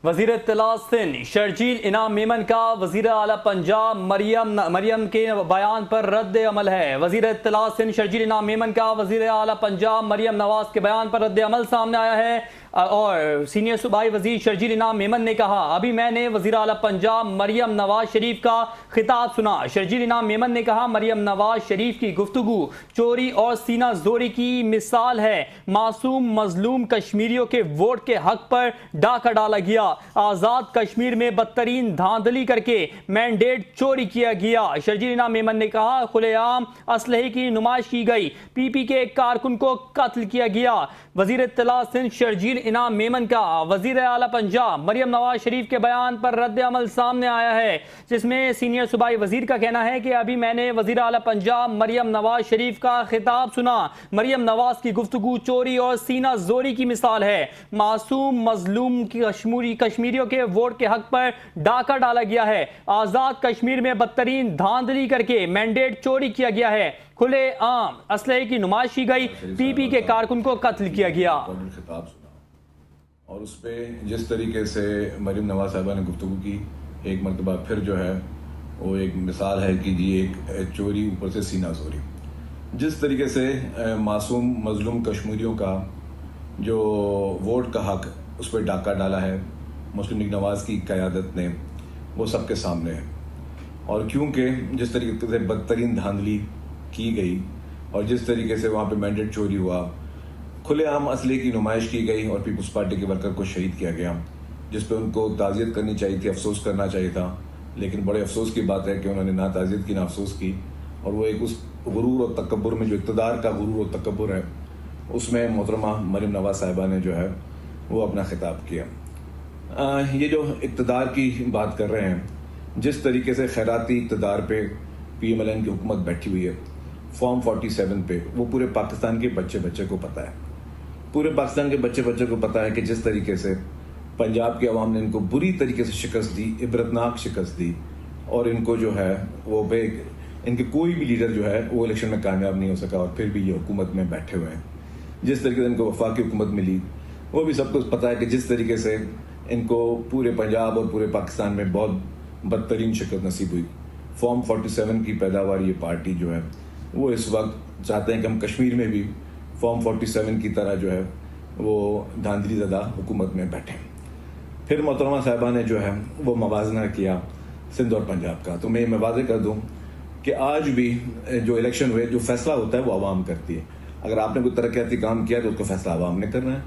وزیر اطلاع سندھ شرجیل انعام میمن کا وزیر اعلیٰ پنجاب مریم کے بیان پر رد عمل ہے۔ وزیر اطلاع سندھ شرجیل انعام میمن کا وزیر اعلیٰ پنجاب مریم نواز کے بیان پر رد عمل سامنے آیا ہے اور سینئر صوبائی وزیر شرجیل انعام میمن نے کہا، ابھی میں نے وزیر اعلیٰ پنجاب مریم نواز شریف کا خطاب سنا۔ شرجیل انعام میمن نے کہا، مریم نواز شریف کی گفتگو چوری اور سینہ زوری کی مثال ہے۔ معصوم مظلوم کشمیریوں کے ووٹ کے حق پر ڈاکہ ڈالا گیا۔ آزاد کشمیر میں بدترین دھاندلی کر کے مینڈیٹ چوری کیا گیا۔ شرجیل انعام میمن نے کہا، کھلے عام اسلحے کی نمائش کی گئی، پی پی کے ایک کارکن کو قتل کیا گیا۔ وزیر اطلاع سندھ شرجیل انعام میمن کا وزیر اعلیٰ پنجاب مریم نواز شریف کے بیان پر رد عمل سامنے آیا ہے، جس میں سینئر صوبائی وزیر کا کہنا ہے کہ ابھی میں نے وزیر اعلیٰ پنجاب مریم نواز شریف کا خطاب سنا۔ مریم نواز کی گفتگو چوری اور سینہ زوری کی مثال ہے۔ معصوم مظلوم کشمیریوں کے ووٹ کے حق پر ڈاکہ ڈالا گیا ہے۔ آزاد کشمیر میں بدترین دھاندلی کر کے مینڈیٹ چوری کیا گیا ہے۔ کھلے عام اسلحے کی نمائش کی گئی، پی پی کے کارکن کو قتل کیا گیا۔ خطاب سنا اور اس پہ جس طریقے سے مریم نواز صاحبہ نے گفتگو کی، ایک مرتبہ پھر جو ہے وہ ایک مثال ہے کہ جی ایک چوری اوپر سے سینہ زوری۔ جس طریقے سے معصوم مظلوم کشمیریوں کا جو ووٹ کا حق اس پہ ڈاکہ ڈالا ہے مسلم لیگ نواز کی قیادت نے، وہ سب کے سامنے ہے۔ اور کیونکہ جس طریقے سے بدترین دھاندلی کی گئی اور جس طریقے سے وہاں پہ مینڈیٹ چوری ہوا، کھلے عام اسلحے کی نمائش کی گئی اور پیپلز پارٹی کے ورکر کو شہید کیا گیا، جس پہ ان کو تعزیت کرنی چاہیے تھی، افسوس کرنا چاہیے تھا، لیکن بڑے افسوس کی بات ہے کہ انہوں نے نہ تعزیت کی نہ افسوس کی، اور وہ ایک اس غرور اور تکبر میں، جو اقتدار کا غرور اور تکبر ہے، اس میں محترمہ مریم نواز صاحبہ نے جو ہے وہ اپنا خطاب کیا۔ یہ جو اقتدار کی بات کر رہے ہیں، جس طریقے سے خیراتی اقتدار پہ پی ایم ایل این کی حکومت بیٹھی ہوئی ہے، فارم 47 پہ، وہ پورے پاکستان کے بچے کو پتہ ہے، پورے پاکستان کے بچے کو پتہ ہے کہ جس طریقے سے پنجاب کی عوام نے ان کو بری طریقے سے شکست دی، عبرتناک شکست دی، اور ان کو جو ہے وہ ان کے کوئی بھی لیڈر جو ہے وہ الیکشن میں کامیاب نہیں ہو سکا، اور پھر بھی یہ حکومت میں بیٹھے ہوئے ہیں۔ جس طریقے سے ان کو وفاقی حکومت ملی، وہ بھی سب کو پتہ ہے کہ جس طریقے سے ان کو پورے پنجاب اور پورے پاکستان میں بہت بدترین شکست نصیب ہوئی۔ فارم 47 کی پیداوار یہ پارٹی جو ہے وہ اس وقت چاہتے ہیں کہ ہم کشمیر میں بھی فارم 47 کی طرح جو ہے وہ دھاندلی زدہ حکومت میں بیٹھیں۔ پھر محترمہ صاحبہ نے جو ہے وہ موازنہ کیا سندھ اور پنجاب کا، تو میں یہ واضح کر دوں کہ آج بھی جو الیکشن ہوئے، جو فیصلہ ہوتا ہے وہ عوام کرتی ہے۔ اگر آپ نے کوئی ترقیاتی کام کیا تو اس کا فیصلہ عوام نے کرنا ہے۔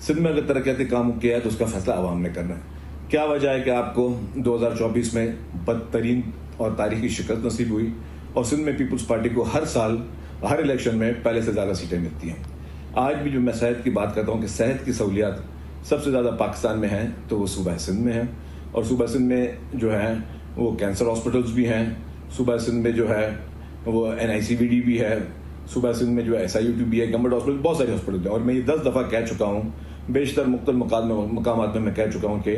سندھ میں اگر ترقیاتی کام کیا ہے تو اس کا فیصلہ عوام نے کرنا ہے۔ کیا وجہ ہے کہ آپ کو 2024 میں بدترین اور تاریخی شکست نصیب ہوئی، اور سندھ میں پیپلز پارٹی کو ہر سال ہر الیکشن میں پہلے سے زیادہ سیٹیں ملتی ہیں۔ آج بھی جو میں صحت کی بات کرتا ہوں کہ صحت کی سہولیات سب سے زیادہ پاکستان میں ہیں تو وہ صوبہ سندھ میں ہیں، اور صوبہ سندھ میں جو ہے وہ کینسر ہاسپٹلز بھی ہیں، صوبہ سندھ میں جو ہے وہ NICVD بھی ہے، صوبہ سندھ میں جو ہے SIUT بھی ہے، گورنمنٹ ہاسپٹل، بہت سارے ہاسپٹل ہیں۔ اور میں یہ 10 دفعہ کہہ چکا ہوں، بیشتر مختلف مقامات میں کہہ چکا ہوں کہ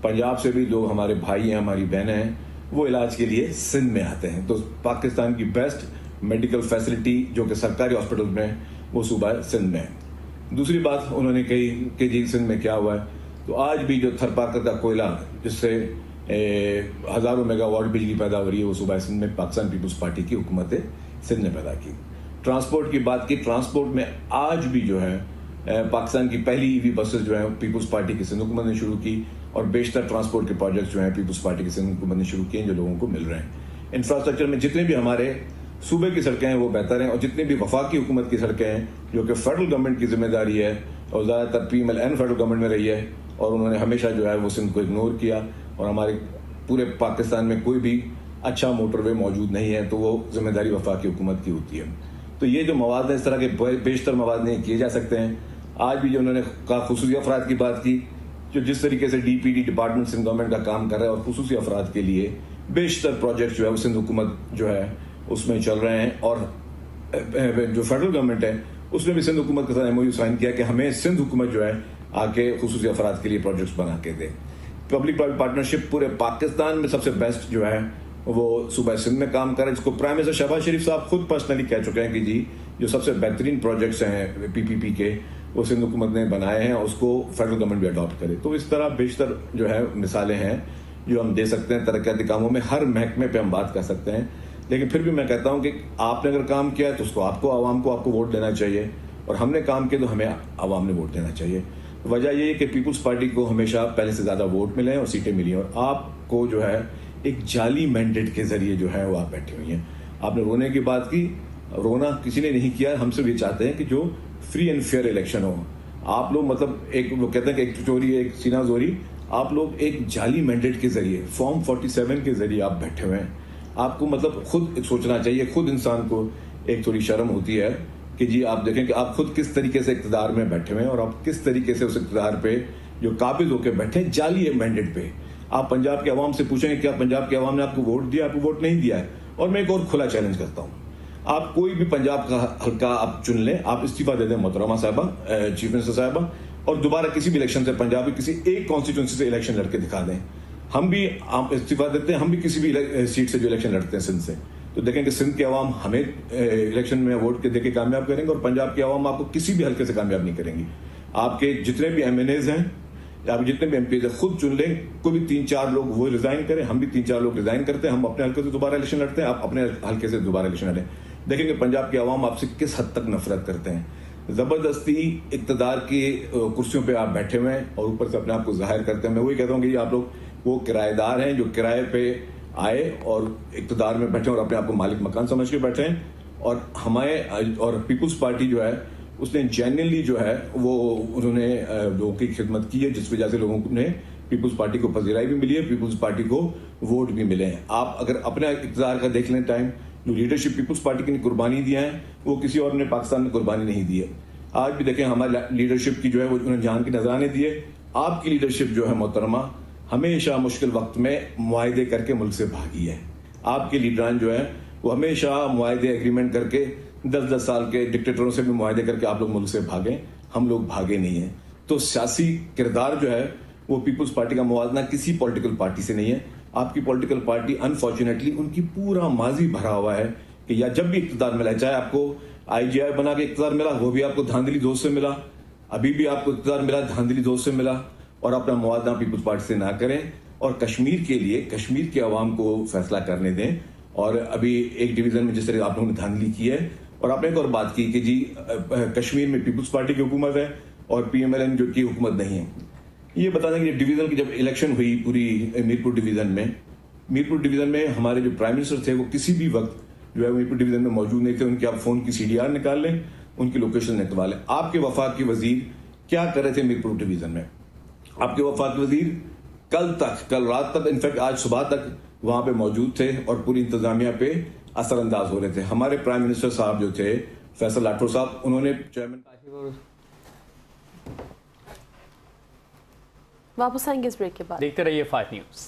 پنجاب سے بھی جو ہمارے بھائی ہیں، ہماری بہنیں ہیں، وہ علاج کے لیے سندھ میں آتے ہیں۔ تو پاکستان کی بیسٹ میڈیکل فیسلٹی جو کہ سرکاری ہاسپٹل میں، وہ صوبہ سندھ میں ہے۔ دوسری بات انہوں نے کہی کہ جی سندھ میں کیا ہوا ہے، تو آج بھی جو تھرپارکر کا کوئلہ جس سے ہزاروں میگا واٹ بجلی پیدا ہو رہی ہے، وہ صوبہ سندھ میں پاکستان پیپلز پارٹی کی حکومت سندھ نے پیدا کی۔ ٹرانسپورٹ کی بات کی، ٹرانسپورٹ میں آج بھی جو ہے پاکستان کی پہلی EV بسز جو ہیں پیپلز پارٹی کی سندھ حکومت نے شروع کی، اور بیشتر ٹرانسپورٹ کے پروجیکٹس جو ہیں پیپلز پارٹی کی سندھ حکومت نے شروع کیے ہیں، جو لوگوں کو مل رہے ہیں۔ انفراسٹرکچر میں جتنے بھی ہمارے صوبے کی سڑکیں ہیں وہ بہتر ہیں، اور جتنی بھی وفاقی حکومت کی سڑکیں ہیں جو کہ فیڈرل گورنمنٹ کی ذمہ داری ہے، اور زیادہ تر PMLN فیڈرل گورنمنٹ میں رہی ہے، اور انہوں نے ہمیشہ جو ہے وہ سندھ کو اگنور کیا، اور ہمارے پورے پاکستان میں کوئی بھی اچھا موٹر وے موجود نہیں ہے، تو وہ ذمہ داری وفاقی حکومت کی ہوتی ہے۔ تو یہ جو مواد ہیں، اس طرح کے بیشتر مواد نہیں کیے جا سکتے ہیں۔ آج بھی جو انہوں نے خصوصی افراد کی بات کی، جو جس طریقے سے DPD ڈپارٹمنٹ سندھ گورنمنٹ کا کام کر رہا ہے، اور خصوصی افراد کے لیے بیشتر پروجیکٹ جو ہے وہ سندھ حکومت جو ہے اس میں چل رہے ہیں، اور جو فیڈرل گورنمنٹ ہے اس نے بھی سندھ حکومت کے ساتھ MOU سائن کیا کہ ہمیں سندھ حکومت جو ہے آ کے خصوصی افراد کے لیے پروجیکٹس بنا کے دے۔ پبلک پرائیویٹ پارٹنرشپ پورے پاکستان میں سب سے بیسٹ جو ہے وہ صوبہ سندھ میں کام کر رہا ہے، جس کو پرائم منسٹر شہباز شریف صاحب خود پرسنلی کہہ چکے ہیں کہ جی جو سب سے بہترین پروجیکٹس ہیں PPP کے وہ سندھ حکومت نے بنائے ہیں اس کو فیڈرل گورنمنٹ بھی اڈاپٹ کرے. تو اس طرح بیشتر جو ہے مثالیں ہیں جو ہم دے سکتے ہیں ترقیاتی کاموں میں. ہر محکمے پہ ہم بات کر سکتے ہیں, لیکن پھر بھی میں کہتا ہوں کہ آپ نے اگر کام کیا ہے تو اس کو آپ کو عوام کو آپ کو ووٹ دینا چاہیے, اور ہم نے کام کیا تو ہمیں عوام نے ووٹ دینا چاہیے. وجہ یہ ہے کہ پیپلز پارٹی کو ہمیشہ پہلے سے زیادہ ووٹ ملے ہیں اور سیٹیں ملی ہیں, اور آپ کو جو ہے ایک جعلی مینڈیٹ کے ذریعے جو ہے وہ آپ بیٹھے ہوئی ہیں. آپ نے رونے کی بات کی, رونا کسی نے نہیں کیا. ہم سب یہ چاہتے ہیں کہ جو فری اینڈ فیئر الیکشن ہو. آپ لوگ مطلب ایک وہ کہتے ہیں کہ ایک چوری ایک سینہ زوری, آپ لوگ ایک جعلی مینڈیٹ کے ذریعے فارم 47 کے ذریعے آپ بیٹھے ہوئے ہیں. آپ کو مطلب خود سوچنا چاہیے, خود انسان کو ایک تھوڑی شرم ہوتی ہے کہ جی آپ دیکھیں کہ آپ خود کس طریقے سے اقتدار میں بیٹھے ہوئے ہیں اور آپ کس طریقے سے اس اقتدار پہ جو قابض ہو کے بیٹھے ہیں جعلی مینڈیٹ پہ. آپ پنجاب کے عوام سے پوچھیں گے کیا پنجاب کے عوام نے آپ کو ووٹ دیا؟ آپ کو ووٹ نہیں دیا ہے. اور میں ایک اور کھلا چیلنج کرتا ہوں, آپ کوئی بھی پنجاب کا حلقہ آپ چن لیں, آپ استعفیٰ دے دیں محترمہ صاحبہ, چیف منسٹر صاحبہ, اور دوبارہ کسی بھی الیکشن سے پنجاب کی کسی ایک کانسٹیٹوئنسی سے الیکشن لڑ کے دکھا دیں. ہم بھی استعفیٰ دیتے ہیں, ہم بھی کسی بھی سیٹ سے جو الیکشن لڑتے ہیں سندھ سے, تو دیکھیں کہ سندھ کے عوام ہمیں الیکشن میں ووٹ کے دے کے کامیاب کریں گے, اور پنجاب کے عوام آپ کو کسی بھی حلقے سے کامیاب نہیں کریں گی. آپ کے جتنے بھی ایم این ایز ہیں, آپ جتنے بھی ایم پیز ہیں, خود چن لیں. کوئی بھی 3-4 لوگ وہ ریزائن کریں, ہم بھی 3-4 لوگ ریزائن کرتے ہیں, ہم اپنے حلقے سے دوبارہ الیکشن لڑتے ہیں, آپ اپنے حلقے سے دوبارہ الیکشن لڑیں. دیکھیں کہ پنجاب کے عوام آپ سے کس حد تک نفرت کرتے ہیں. زبردستی اقتدار کی کرسیوں پہ آپ بیٹھے ہوئے ہیں اور اوپر سے اپنے آپ کو ظاہر کرتے ہیں. میں وہی کہتا ہوں کہ آپ لوگ وہ کرایہ دار ہیں جو کرائے پہ آئے اور اقتدار میں بیٹھے اور اپنے آپ کو مالک مکان سمجھ کے بیٹھے ہیں. اور ہمارے اور پیپلز پارٹی جو ہے اس نے جینرلی جو ہے وہ انہوں نے لوگوں کی خدمت کی ہے, جس وجہ سے لوگوں نے پیپلز پارٹی کو پذیرائی بھی ملی ہے, پیپلز پارٹی کو ووٹ بھی ملے ہیں. آپ اگر اپنے اقتدار کا دیکھ لیں ٹائم, جو لیڈرشپ پیپلز پارٹی کی نے قربانی دیا ہے وہ کسی اور نے پاکستان میں قربانی نہیں دی ہے. آج بھی دیکھیں ہماری لیڈرشپ کی جو ہے وہ انہوں نے جان کی نذرانے دیے. آپ کی لیڈرشپ جو ہے محترمہ ہمیشہ مشکل وقت میں معاہدے کر کے ملک سے بھاگی ہے. آپ کے لیڈران جو ہے وہ ہمیشہ معاہدے ایگریمنٹ کر کے 10-10 سال کے ڈکٹیٹروں سے بھی معاہدے کر کے آپ لوگ ملک سے بھاگیں, ہم لوگ بھاگے نہیں ہیں. تو سیاسی کردار جو ہے وہ پیپلز پارٹی کا موازنہ کسی پولیٹیکل پارٹی سے نہیں ہے. آپ کی پولیٹیکل پارٹی انفارچونیٹلی ان کی پورا ماضی بھرا ہوا ہے کہ یا جب بھی اقتدار ملا, چاہے آپ کو آئی جی آئی بنا کے اقتدار ملا, وہ بھی آپ کو دھاندلی دوست سے ملا, ابھی بھی آپ کو اقتدار ملا دھاندلی دوست سے ملا. اور اپنا موازنہ پیپلز پارٹی سے نہ کریں اور کشمیر کے لیے کشمیر کے عوام کو فیصلہ کرنے دیں. اور ابھی ایک ڈویژن میں جس طرح آپ لوگوں نے دھاندلی کی ہے, اور آپ نے ایک اور بات کی کہ جی کشمیر میں پیپلز پارٹی کی حکومت ہے اور پی ایم ایل این جو کی حکومت نہیں ہے. یہ بتا دیں کہ ڈویژن کی جب الیکشن ہوئی پوری میرپور ڈویژن میں ہمارے جو پرائم منسٹر تھے وہ کسی بھی وقت جو ہے میرپور ڈویژن میں موجود نہیں تھے. ان کے آپ فون کی CDR نکال لیں, ان کی لوکیشن نکال لیں. آپ کے وفاق کے وزیر کیا کر رہے تھے میرپور ڈویژن میں؟ آپ کے وفاق وزیر کل رات تک, انفیکٹ آج صبح تک وہاں پہ موجود تھے اور پوری انتظامیہ پہ اثر انداز ہو رہے تھے. ہمارے پرائم منسٹر صاحب جو تھے فیصل لاٹھور صاحب, انہوں نے چیئرمین واپس آئیں گے اس بریک کے بعد. دیکھتے رہیے 5 نیوز.